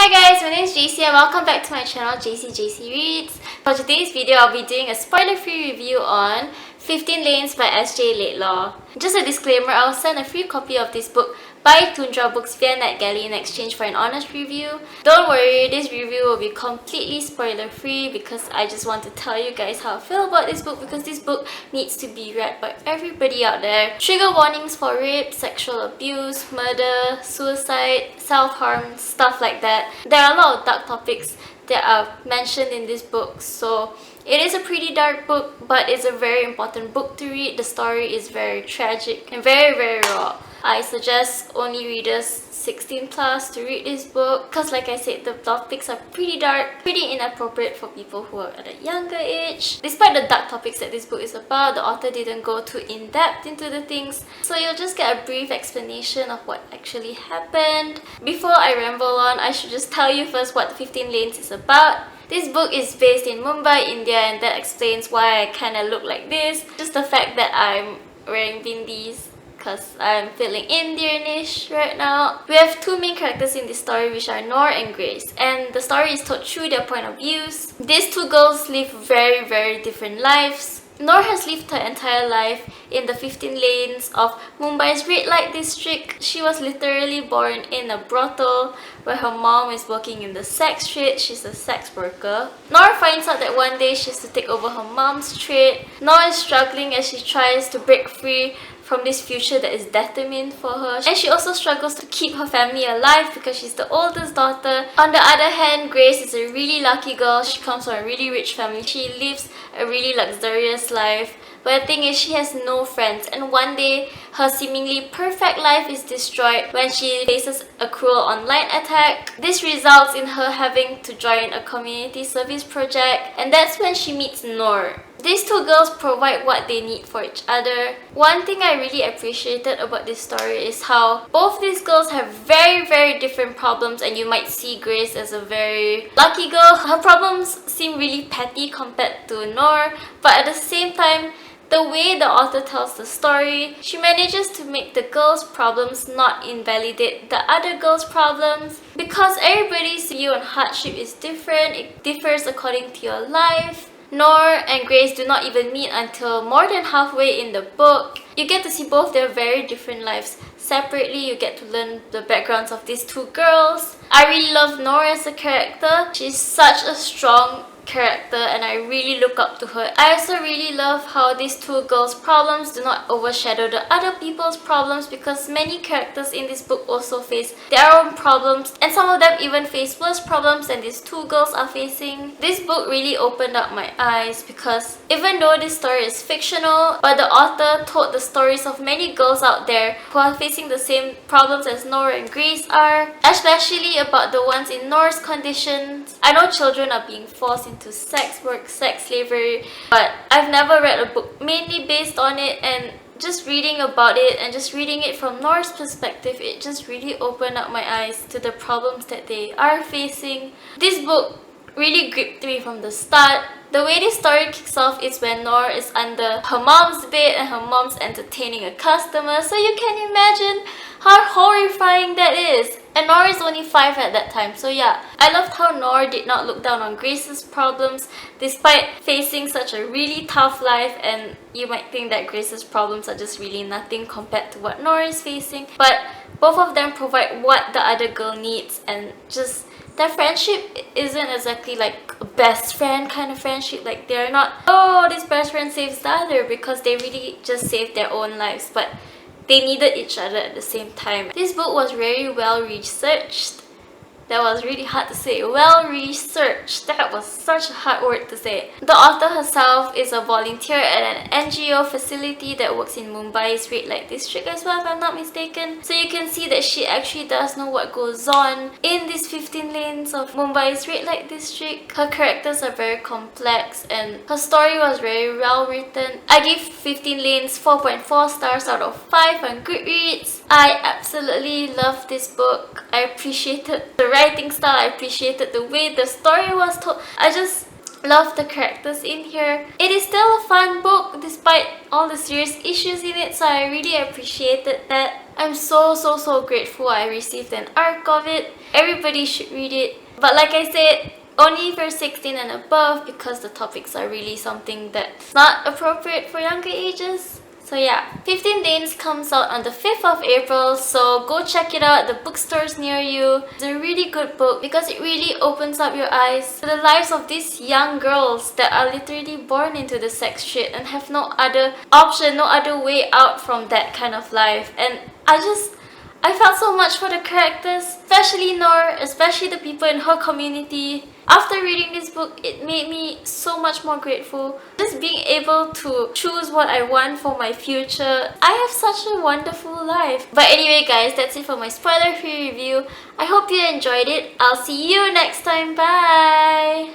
Hi guys, my name is JC and welcome back to my channel JC Reads. For today's video, I'll be doing a spoiler-free review on 15 Lanes by S.J. Laidlaw. Just a disclaimer, I'll send a free copy of this book by Tundra Books via Netgalley in exchange for an honest review. Don't worry, this review will be completely spoiler-free because I just want to tell you guys how I feel about this book, because this book needs to be read by everybody out there. Trigger warnings for rape, sexual abuse, murder, suicide, self-harm, stuff like that. There are a lot of dark topics that are mentioned in this book, so it is a pretty dark book, but it's a very important book to read. The story is very tragic and very raw. I suggest only readers 16 plus to read this book because, like I said, the topics are pretty dark, pretty inappropriate for people who are at a younger age. Despite the dark topics that this book is about, the author didn't go too in-depth into the things, so you'll just get a brief explanation of what actually happened. Before I ramble on, I should just tell you first what 15 Lanes is about. This book is based in Mumbai, India, and that explains why I kind of look like this. Just the fact that I'm wearing bindis because I'm feeling Indian-ish right now. We have two main characters in this story, which are Noor and Grace, and the story is told through their point of views. These two girls live very different lives. Noor has lived her entire life in the 15 lanes of Mumbai's red light district. She was literally born in a brothel where her mom is working in the sex trade. She's a sex worker. Noor finds out that one day she has to take over her mom's trade. Noor is struggling as she tries to break free from this future that is determined for her, and she also struggles to keep her family alive because she's the oldest daughter. On the other hand, Grace is a really lucky girl. She comes from a really rich family. She lives a really luxurious life, but the thing is, she has no friends, and one day her seemingly perfect life is destroyed when she faces a cruel online attack. This results in her having to join a community service project, and that's when she meets Noor. These two girls provide what they need for each other. One thing I really appreciated about this story is how both these girls have very different problems, and you might see Grace as a very lucky girl. Her problems seem really petty compared to Noor, but at the same time, the way the author tells the story, she manages to make the girls' problems not invalidate the other girls' problems. Because everybody's view on hardship is different, it differs according to your life. Noor and Grace do not even meet until more than halfway in the book. You get to see both their very different lives separately. You get to learn the backgrounds of these two girls. I really love Noor as a character. She's such a strong character and I really look up to her. I also really love how these two girls' problems do not overshadow the other people's problems, because many characters in this book also face their own problems, and some of them even face worse problems than these two girls are facing. This book really opened up my eyes because even though this story is fictional, but the author told the stories of many girls out there who are facing the same problems as Noor and Grace are, especially about the ones in Noor's conditions. I know children are being forced into sex work, sex slavery, but I've never read a book mainly based on it, and just reading about it and just reading it from Noor's perspective, it just really opened up my eyes to the problems that they are facing. This book really gripped me from the start. The way this story kicks off is when Noor is under her mom's bed and her mom's entertaining a customer, so you can imagine how horrifying that is. And Noor is only 5 at that time, so yeah. I loved how Noor did not look down on Grace's problems despite facing such a really tough life, and you might think that Grace's problems are just really nothing compared to what Noor is facing, but both of them provide what the other girl needs, and just their friendship isn't exactly like a best friend kind of friendship. Like, they're not, oh, this best friend saves the other, because they really just saved their own lives, but they needed each other at the same time. This book was very well researched. That was really hard to say. Well researched. That was such a hard word to say. The author herself is a volunteer at an NGO facility that works in Mumbai's red light district as well, if I'm not mistaken. So you can see that she actually does know what goes on in these 15 lanes of Mumbai's red light district. Her characters are very complex and her story was very well written. I give 15 lanes 4.4 stars out of 5 on Goodreads. I absolutely love this book. I appreciated the writing style, I appreciated the way the story was told. I just love the characters in here. It is still a fun book despite all the serious issues in it, so I really appreciated that. I'm so grateful I received an arc of it. Everybody should read it. But like I said, only for 16 and above because the topics are really something that's not appropriate for younger ages. So yeah, 15 Lanes comes out on the 5th of April, so go check it out at the bookstores near you. It's a really good book because it really opens up your eyes to the lives of these young girls that are literally born into the sex shit and have no other option, no other way out from that kind of life. And I felt so much for the characters, especially Noor, especially the people in her community. After reading this book, it made me so much more grateful. Just being able to choose what I want for my future. I have such a wonderful life. But anyway guys, that's it for my spoiler-free review. I hope you enjoyed it. I'll see you next time. Bye!